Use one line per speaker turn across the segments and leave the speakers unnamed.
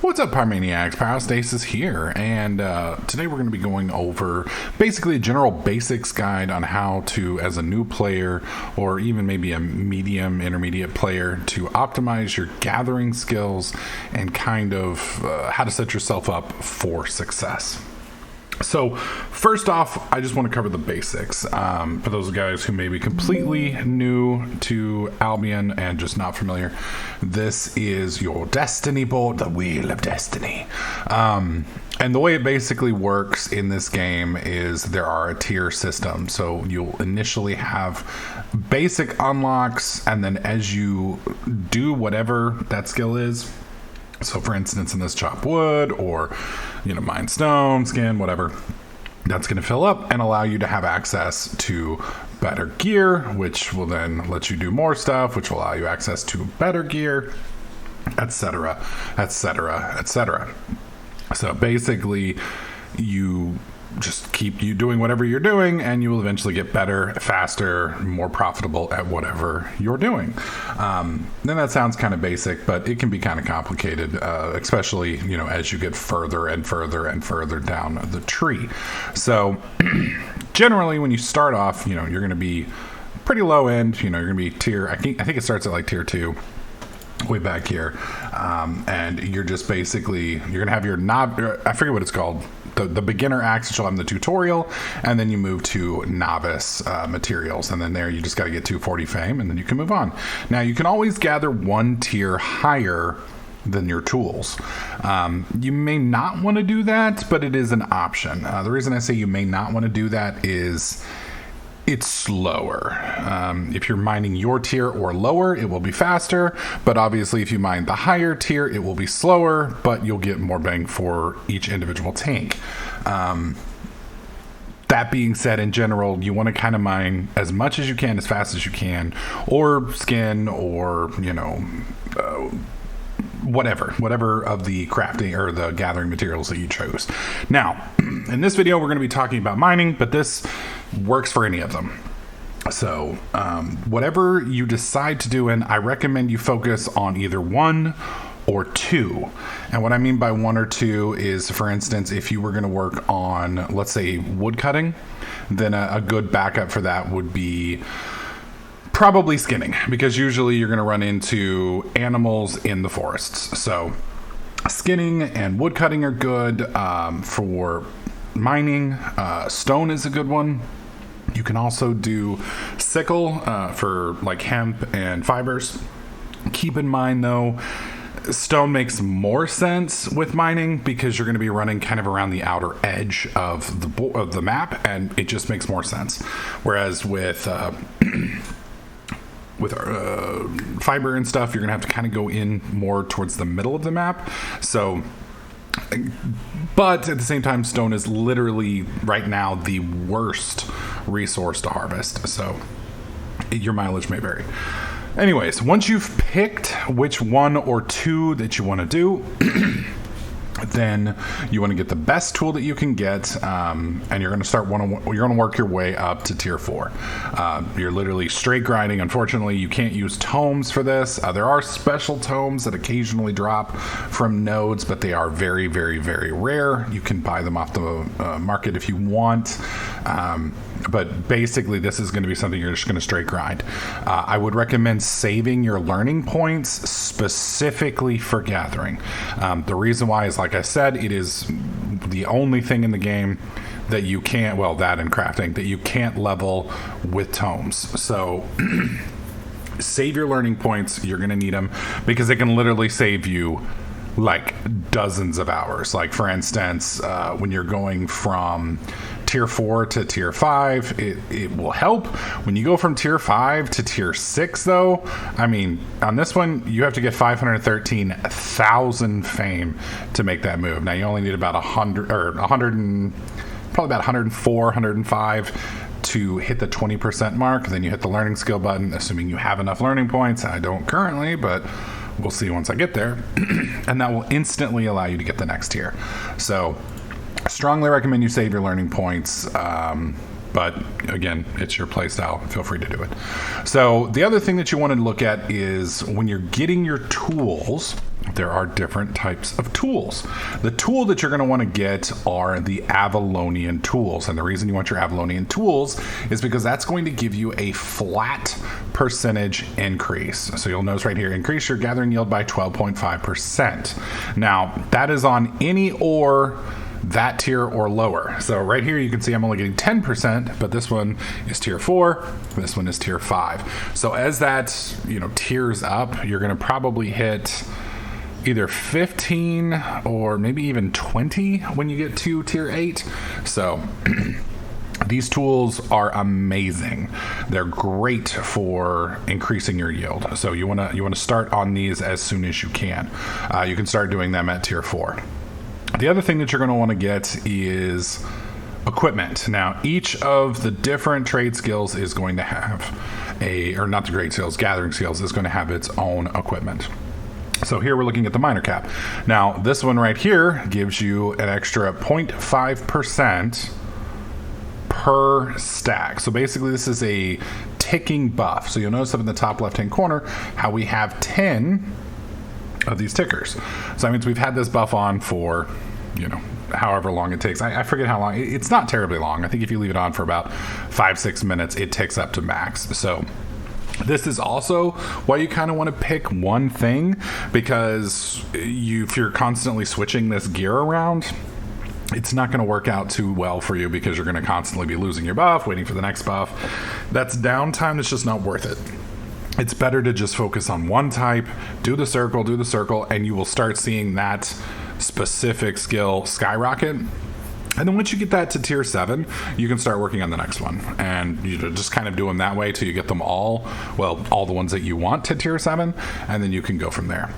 What's up, Pyromaniacs? Pyrostasis here, and today we're going to be going over basically a general basics guide on how to, as a new player, or even maybe a medium, intermediate player, to optimize your gathering skills and kind of how to set yourself up for success. So first off, I just want to cover the basics. For those guys who may be completely new to Albion and just not familiar, this is your Destiny board, the Wheel of Destiny. And the way it basically works in this game is there are a tier system. So you'll initially have basic unlocks, and then as you do whatever that skill is, so for instance, in this chop wood or, mine stone, skin, whatever, that's going to fill up and allow you to have access to better gear, which will then let you do more stuff, which will allow you access to better gear, etc., etc., etc. So basically, you just keep you doing whatever you're doing, and you will eventually get better, faster, more profitable at whatever you're doing. Then that sounds kind of basic, but it can be kind of complicated, especially as you get further and further and further down the tree. So generally, when you start off, you're going to be pretty low end. You're going to be tier. I think it starts at like tier 2. Way back here, and you're just basically you're gonna have your I forget what it's called, the beginner axe, which will have the tutorial, and then you move to novice materials, and then there you just got to get 240 fame, and then you can move on. Now you can always gather one tier higher than your tools. You may not want to do that, but it is an option. The reason I say you may not want to do that is it's slower. If you're mining your tier or lower, it will be faster, but obviously if you mine the higher tier, it will be slower, but you'll get more bang for each individual tank. That being said, in general, you want to kind of mine as much as you can, as fast as you can, or skin, or whatever of the crafting or the gathering materials that you chose. Now, in this video, we're going to be talking about mining, but this works for any of them. So whatever you decide to do, I recommend you focus on either 1 or 2. And what I mean by 1 or 2 is, for instance, if you were going to work on, let's say, wood cutting, then a good backup for that would be probably skinning, because usually you're going to run into animals in the forests. So skinning and wood cutting are good for mining. Stone is a good one. You can also do sickle for like hemp and fibers. Keep in mind though, stone makes more sense with mining because you're going to be running kind of around the outer edge of the map, and it just makes more sense. Whereas with fiber and stuff, you're gonna have to kind of go in more towards the middle of the map. So, but at the same time, stone is literally right now the worst resource to harvest. So your mileage may vary. Anyways, once you've picked which 1 or 2 that you want to do, then you want to get the best tool that you can get, and you're going to start you're going to work your way up to tier 4. You're literally straight grinding. Unfortunately, you can't use tomes for this. There are special tomes that occasionally drop from nodes, but they are very, very, very rare. You can buy them off the market if you want. But basically, this is going to be something you're just going to straight grind. I would recommend saving your learning points specifically for gathering. The reason why is, like I said, it is the only thing in the game that you can't, that and crafting, that you can't level with tomes. So save your learning points. You're going to need them because it can literally save you like dozens of hours. Like for instance, when you're going from tier 4 to tier 5, it will help. When you go from tier 5 to tier 6 though, I mean, on this one you have to get 513,000 fame to make that move. Now you only need about 100 or 100 and probably about 104, 105 to hit the 20% mark. Then you hit the learning skill button, assuming you have enough learning points. I don't currently, but we'll see once I get there. And that will instantly allow you to get the next tier. So I strongly recommend you save your learning points. But again, it's your playstyle. Feel free to do it. So the other thing that you want to look at is when you're getting your tools, there are different types of tools. The tool that you're going to want to get are the Avalonian Tools. And the reason you want your Avalonian Tools is because that's going to give you a flat percentage increase. So you'll notice right here, increase your gathering yield by 12.5%. Now, that is on any ore that tier or lower. So right here you can see I'm only getting 10%, but this one is tier 4, this one is tier 5. So as that, tiers up, you're going to probably hit either 15 or maybe even 20 when you get to tier 8. So these tools are amazing. They're great for increasing your yield. So you want to start on these as soon as you can. You can start doing them at tier 4. The other thing that you're going to want to get is equipment. Now, each of the different trade skills is going to have gathering skills is going to have its own equipment. So here we're looking at the miner cap. Now, this one right here gives you an extra 0.5% per stack. So basically this is a ticking buff. So you'll notice up in the top left-hand corner how we have 10 of these tickers. So that means we've had this buff on for, however long it takes. I forget how long. It's not terribly long. I think if you leave it on for about 5-6 minutes, it ticks up to max. So this is also why you kind of want to pick one thing, because if you're constantly switching this gear around, it's not going to work out too well for you, because you're going to constantly be losing your buff, waiting for the next buff. That's downtime that's just not worth it. It's better to just focus on one type, do the circle, and you will start seeing that specific skill skyrocket. And then once you get that to tier 7, you can start working on the next one. And you just kind of do them that way till you get them all the ones that you want to tier 7, and then you can go from there.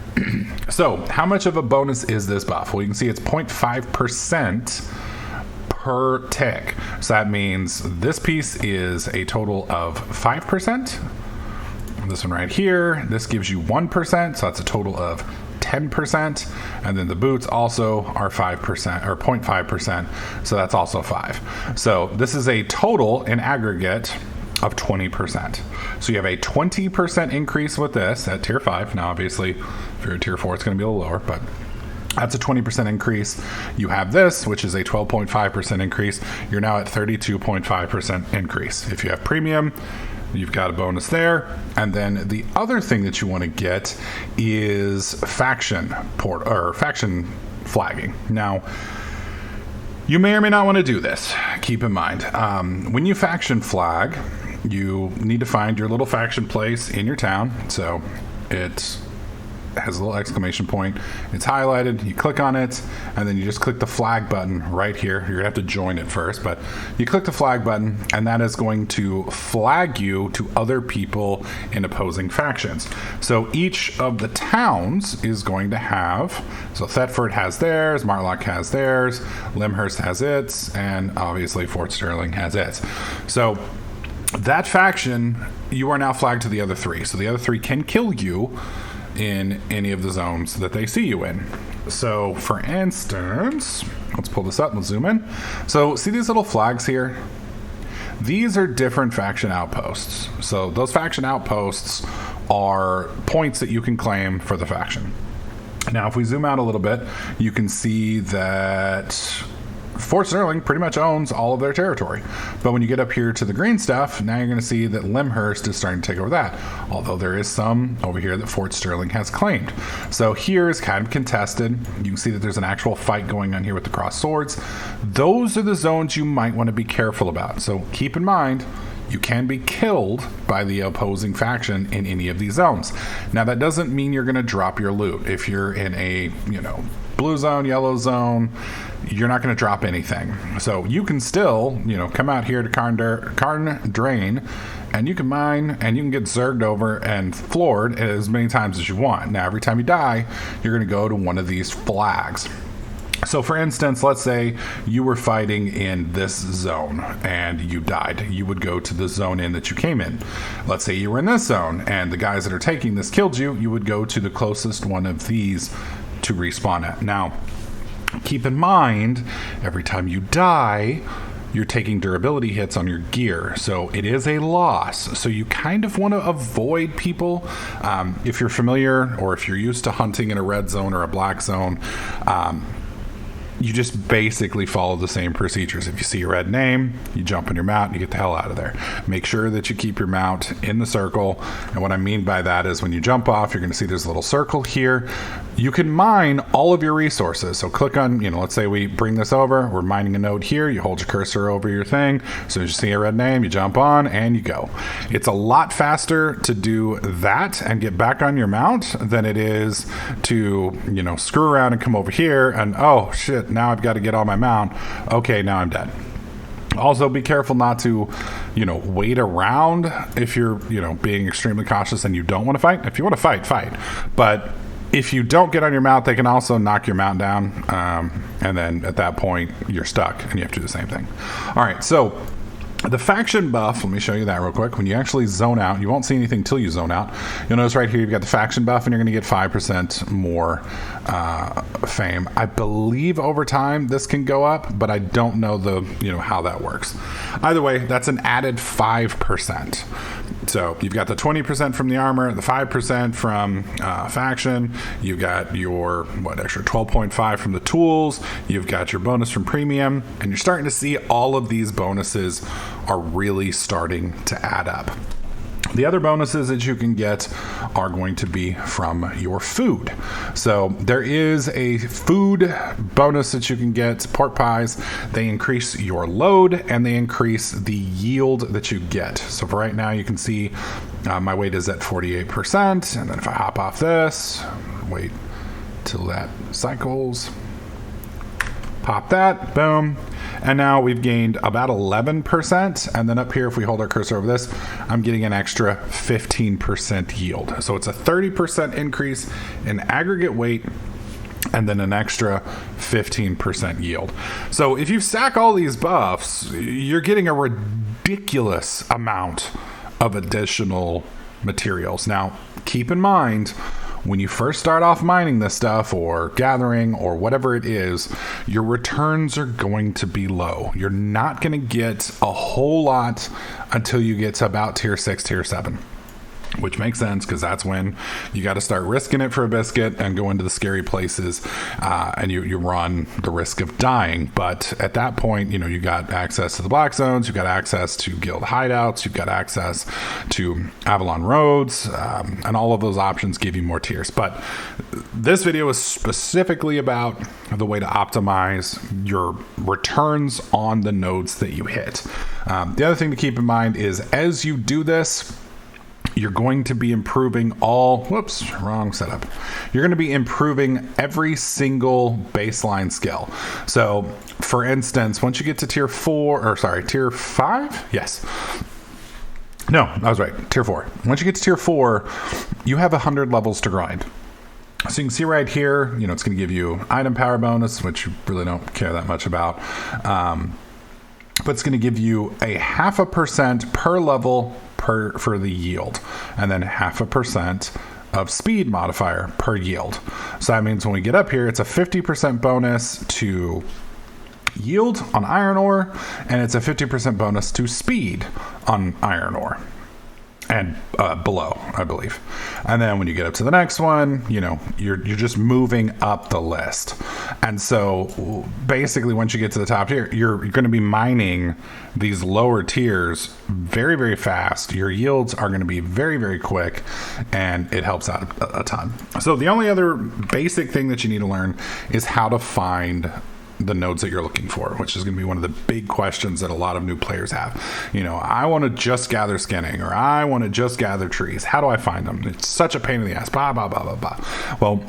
So how much of a bonus is this buff? Well, you can see it's 0.5% per tick. So that means this piece is a total of 5%. This one right here, this gives you 1%, so that's a total of 10%, and then the boots also are 5% or 0.5%, so that's also 5. So this is a total in aggregate of 20%. So you have a 20% increase with this at tier 5. Now obviously if you're at tier 4 it's going to be a little lower, but that's a 20% increase. You have this, which is a 12.5% increase. You're now at 32.5% increase. If you have premium, you've got a bonus there. And then the other thing that you want to get is faction flagging. Now, you may or may not want to do this. Keep in mind, when you faction flag, you need to find your little faction place in your town. So it has a little exclamation point. It's highlighted. You click on it, and then you just click the flag button right here. You're gonna have to join it first, but you click the flag button, and that is going to flag you to other people in opposing factions. So each of the towns is going to have, so Thetford has theirs, Martlock has theirs, Limhurst has its, and obviously Fort Sterling has its. So that faction, you are now flagged to the other 3. So the other 3 can kill you in any of the zones that they see you in. So for instance, let's pull this up, let's zoom in. So see these little flags here? These are different faction outposts. So those faction outposts are points that you can claim for the faction. Now if we zoom out a little bit, you can see that Fort Sterling pretty much owns all of their territory. But when you get up here to the green stuff, now you're going to see that Limhurst is starting to take over that. Although there is some over here that Fort Sterling has claimed. So here is kind of contested. You can see that there's an actual fight going on here with the crossed swords. Those are the zones you might want to be careful about. So keep in mind, you can be killed by the opposing faction in any of these zones. Now that doesn't mean you're going to drop your loot. If you're in a, blue zone, yellow zone, you're not going to drop anything. So you can still, come out here to Karn Drain, and you can mine, and you can get zerged over and floored as many times as you want. Now, every time you die, you're going to go to one of these flags. So for instance, let's say you were fighting in this zone and you died. You would go to the zone in that you came in. Let's say you were in this zone and the guys that are taking this killed you. You would go to the closest one of these to respawn at. Now, keep in mind, every time you die, you're taking durability hits on your gear. So it is a loss. So you kind of want to avoid people. If you're familiar or if you're used to hunting in a red zone or a black zone, you just basically follow the same procedures. If you see a red name, you jump on your mount, you get the hell out of there. Make sure that you keep your mount in the circle. And what I mean by that is when you jump off, you're going to see there's a little circle here. You can mine all of your resources. So click on, let's say we bring this over, we're mining a node here, you hold your cursor over your thing. So as you see a red name, you jump on and you go. It's a lot faster to do that and get back on your mount than it is to, screw around and come over here and, oh shit, now I've got to get on my mount. Okay, now I'm dead. Also, be careful not to, wait around if you're, being extremely cautious and you don't want to fight. If you want to fight, fight. But if you don't get on your mount, they can also knock your mount down. And then at that point, you're stuck and you have to do the same thing. All right, so the faction buff, let me show you that real quick. When you actually zone out, you won't see anything till you zone out. You'll notice right here you've got the faction buff and you're going to get 5% more fame. I believe over time this can go up, but I don't know how that works. Either way, that's an added 5%. So you've got the 20% from the armor, the 5% from faction. You've got your extra 12.5 from the tools. You've got your bonus from premium, and you're starting to see all of these bonuses are really starting to add up. The other bonuses that you can get are going to be from your food. So there is a food bonus that you can get, pork pies. They increase your load and they increase the yield that you get. So for right now, you can see my weight is at 48%. And then if I hop off this, wait till that cycles, pop that, boom. And now we've gained about 11%. And then up here, if we hold our cursor over this, I'm getting an extra 15% yield. So it's a 30% increase in aggregate weight and then an extra 15% yield. So if you stack all these buffs, you're getting a ridiculous amount of additional materials. Now, keep in mind, when you first start off mining this stuff or gathering or whatever it is, your returns are going to be low. You're not going to get a whole lot until you get to about tier 6, tier 7. Which makes sense because that's when you got to start risking it for a biscuit and go into the scary places, and you run the risk of dying. But at that point, you got access to the black zones, you've got access to guild hideouts, you've got access to Avalon roads, and all of those options give you more tiers. But this video is specifically about the way to optimize your returns on the nodes that you hit. The other thing to keep in mind is as you do this, you're going to be improving wrong setup. You're going to be improving every single baseline skill. So for instance, once you get to tier 5? Yes. No, I was right. Tier 4. Once you get to tier 4, you have 100 levels to grind. So you can see right here, it's going to give you item power bonus, which you really don't care that much about. But it's going to give you a 0.5% per level for the yield, and then 0.5% of speed modifier per yield. So that means when we get up here, it's a 50% bonus to yield on iron ore, and it's a 50% bonus to speed on iron ore. And below, I believe. And then when you get up to the next one, you're just moving up the list. And so basically once you get to the top tier, you're going to be mining these lower tiers very, very fast. Your yields are going to be very, very quick, and it helps out a ton. So the only other basic thing that you need to learn is how to find the nodes that you're looking for, which is going to be one of the big questions that a lot of new players have. I want to just gather skinning, or I want to just gather trees. How do I find them? It's such a pain in the ass. Blah, blah, blah, blah, blah. Well,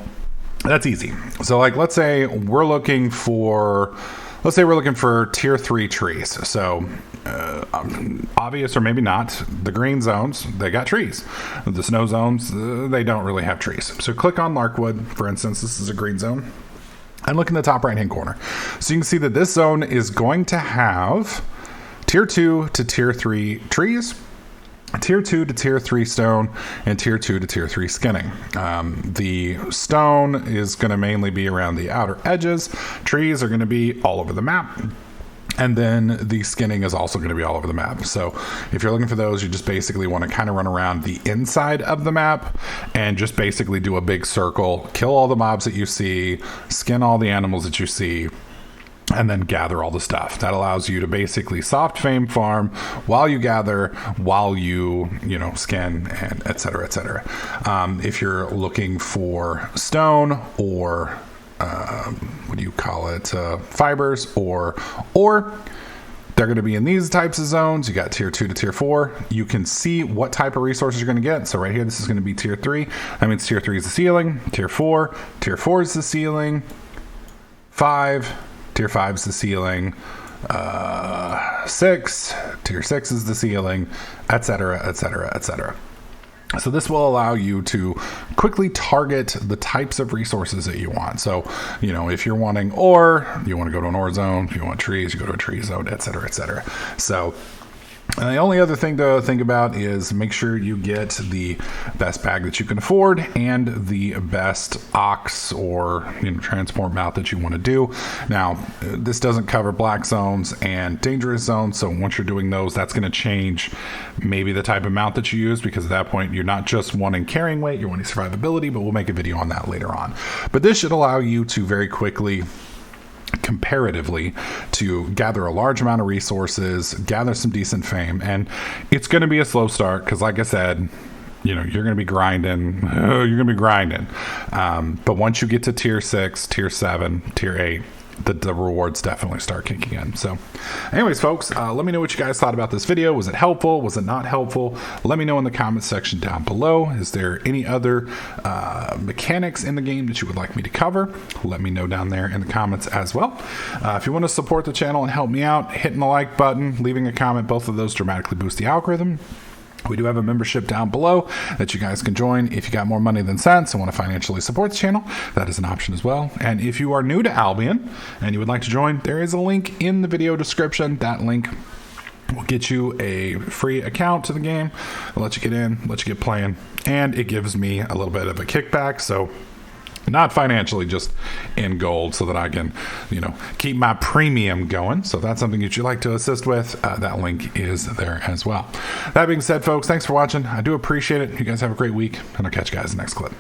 that's easy. So let's say we're looking for tier 3 trees. So obvious or maybe not, the green zones, they got trees. The snow zones, they don't really have trees. So click on Larkwood, for instance. This is a green zone. And look in the top right hand corner. So you can see that this zone is going to have tier 2 to tier 3 trees, tier 2 to tier 3 stone, and tier 2 to tier 3 skinning. The stone is going to mainly be around the outer edges. Trees are going to be all over the map. And then the skinning is also going to be all over the map. So if you're looking for those, you just basically want to kind of run around the inside of the map and just basically do a big circle, kill all the mobs that you see, skin all the animals that you see, and then gather all the stuff. That allows you to basically soft fame farm while you gather, while you skin, and et cetera, et cetera. If you're looking for stone or fibers or they're going to be in these types of zones. You got tier 2 to tier 4. You can see what type of resources you're going to get. So right here, this is going to be tier 3. That means tier 3 is the ceiling. Tier 4 is the ceiling. 5, tier 5 is the ceiling. 6, tier 6 is the ceiling, etc., etc., etc. So this will allow you to quickly target the types of resources that you want. So, if you're wanting ore, you want to go to an ore zone. If you want trees, you go to a tree zone, et cetera, et cetera. So, and the only other thing to think about is make sure you get the best bag that you can afford and the best ox or transport mount that you want to do. Now, this doesn't cover black zones and dangerous zones, so once you're doing those, that's going to change maybe the type of mount that you use, because at that point you're not just wanting carrying weight, you're wanting survivability, but we'll make a video on that later on. But this should allow you to very quickly, comparatively, to gather a large amount of resources, gather some decent fame. And it's going to be a slow start because, like I said, you're going to be grinding. But once you get to tier 6, tier 7, tier 8, the rewards definitely start kicking in. So anyways, folks, let me know what you guys thought about this video. Was it helpful? Was it not helpful? Let me know in the comments section down below. Is there any other mechanics in the game that you would like me to cover? Let me know down there in the comments as well. If you want to support the channel and help me out, hitting the like button, leaving a comment, both of those dramatically boost the algorithm. We do have a membership down below that you guys can join if you got more money than sense and want to financially support the channel. That is an option as well. And if you are new to Albion and you would like to join, there is a link in the video description. That link will get you a free account to the game. It'll let you get in, let you get playing, and it gives me a little bit of a kickback. So not financially, just in gold, so that I can, keep my premium going. So if that's something that you'd like to assist with, that link is there as well. That being said, folks, thanks for watching. I do appreciate it. You guys have a great week, and I'll catch you guys in the next clip.